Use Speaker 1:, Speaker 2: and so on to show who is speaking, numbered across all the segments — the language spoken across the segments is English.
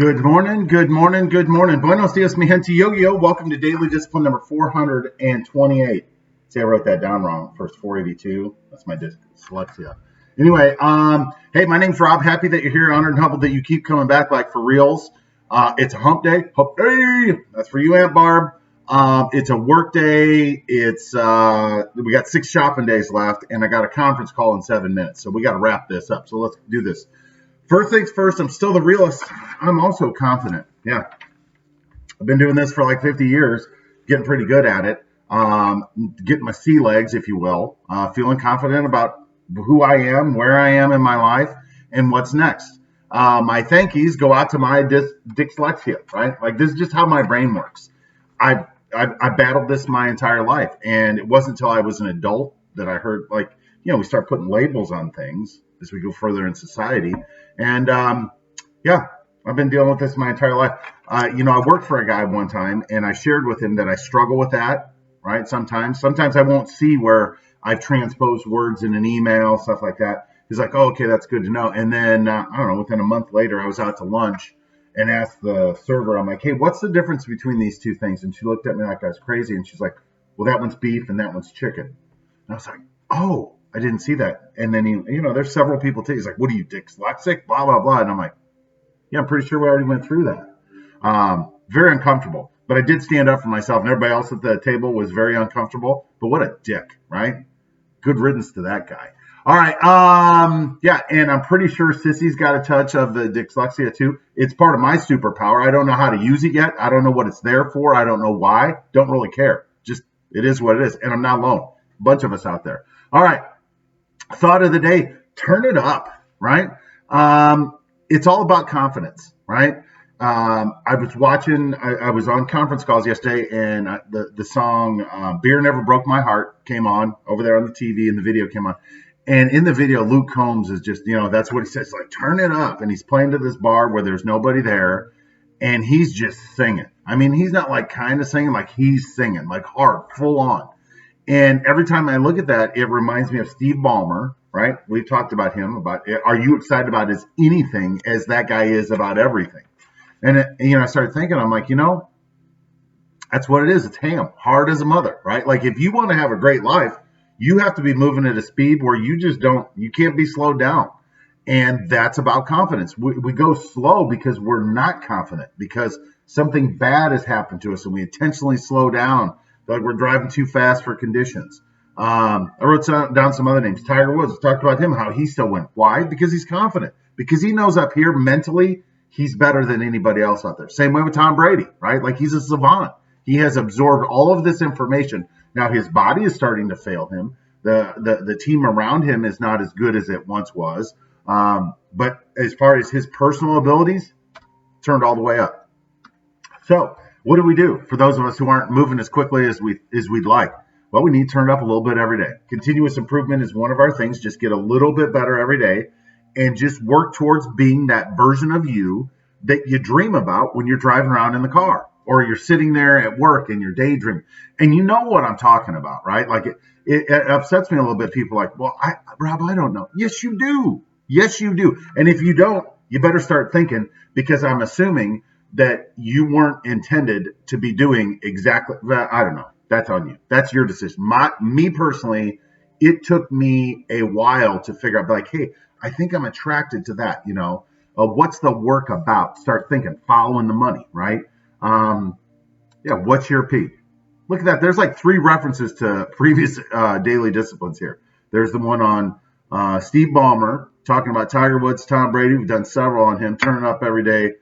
Speaker 1: Good morning, good morning, good morning. Buenos dias, mi gente yo-yo. Welcome to Daily Discipline number 428. See, I wrote that down wrong. First 482. That's my dyslexia. Anyway, hey, my name's Rob. Happy that you're here. Honored and humbled that you keep coming back like for reals. It's a hump day. Hump day. That's for you, Aunt Barb. It's a work day. We got 6 shopping days left, and I got a conference call in 7 minutes. So we got to wrap this up. So let's do this. First things first, I'm still the realist. I'm also confident. Yeah. I've been doing this for like 50 years, getting pretty good at it, getting my sea legs, if you will, feeling confident about who I am, where I am in my life, and what's next. My thank yous go out to my dyslexia, right? Like, this is just how my brain works. I battled this my entire life, and it wasn't until I was an adult that I heard, like, we start putting labels on things as we go further in society. And, I've been dealing with this my entire life. I worked for a guy one time, and I shared with him that I struggle with that, right? Sometimes I won't see where I've transposed words in an email, stuff like that. He's like, oh, okay, that's good to know. And then, within a month later, I was out to lunch and asked the server, I'm like, hey, what's the difference between these two things? And she looked at me like I was crazy, and she's like, well, that one's beef and that one's chicken. And I was like, oh, I didn't see that. And then there's several people too. He's like, what are you, dyslexic? Blah, blah, blah. And I'm like, yeah, I'm pretty sure we already went through that. Very uncomfortable. But I did stand up for myself, and everybody else at the table was very uncomfortable. But what a dick, right? Good riddance to that guy. All right. And I'm pretty sure Sissy's got a touch of the dyslexia too. It's part of my superpower. I don't know how to use it yet. I don't know what it's there for. I don't know why. Don't really care. Just, it is what it is. And I'm not alone. A bunch of us out there. All right. Thought of the day, turn it up, right? It's all about confidence, right? I was on conference calls yesterday, and the song Beer Never Broke My Heart came on over there on the TV, and the video came on. And in the video, Luke Combs is just, that's what he says, like, turn it up. And he's playing to this bar where there's nobody there, and he's just singing. I mean, he's not like kind of singing, like he's singing, like hard, full on. And every time I look at that, it reminds me of Steve Ballmer, right? We've talked about him, about, are you excited about anything as that guy is about everything? And, I started thinking, I'm like, that's what it is. It's ham, hard as a mother, right? Like, if you want to have a great life, you have to be moving at a speed where you can't be slowed down. And that's about confidence. We go slow because we're not confident, because something bad has happened to us and we intentionally slow down. Like we're driving too fast for conditions. I wrote down some other names. Tiger Woods, talked about him, how he still went. Why? Because he's confident. Because he knows up here mentally he's better than anybody else out there. Same way with Tom Brady, right? Like, he's a savant. He has absorbed all of this information. Now his body is starting to fail him. The team around him is not as good as it once was. But as far as his personal abilities, turned all the way up. So what do we do for those of us who aren't moving as quickly as we'd like? Well, we need to turn it up a little bit every day. Continuous improvement is one of our things. Just get a little bit better every day and just work towards being that version of you that you dream about when you're driving around in the car or you're sitting there at work and you're daydreaming. And you know what I'm talking about, right? Like, it upsets me a little bit. People are like, well, Rob, I don't know. Yes, you do. Yes, you do. And if you don't, you better start thinking, because I'm assuming that you weren't intended to be doing exactly, I don't know. That's on you. That's your decision. Me personally, it took me a while to figure out, like, hey, I think I'm attracted to that, what's the work about? Start thinking, following the money, right? What's your peak? Look at that. There's like 3 references to previous daily disciplines here. There's the one on Steve Ballmer, talking about Tiger Woods, Tom Brady. We've done several on him. Turn it up every day.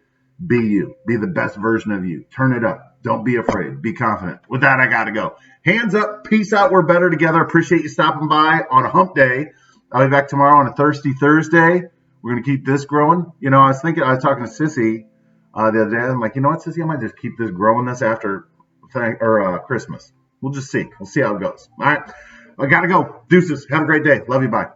Speaker 1: Be you. Be the best version of you. Turn it up. Don't be afraid. Be confident. With that, I got to go. Hands up. Peace out. We're better together. Appreciate you stopping by on a hump day. I'll be back tomorrow on a Thirsty Thursday. We're going to keep this growing. I was talking to Sissy the other day. I'm like, you know what, Sissy? I might just keep this growing this after Christmas. We'll just see. We'll see how it goes. All right. I got to go. Deuces. Have a great day. Love you. Bye.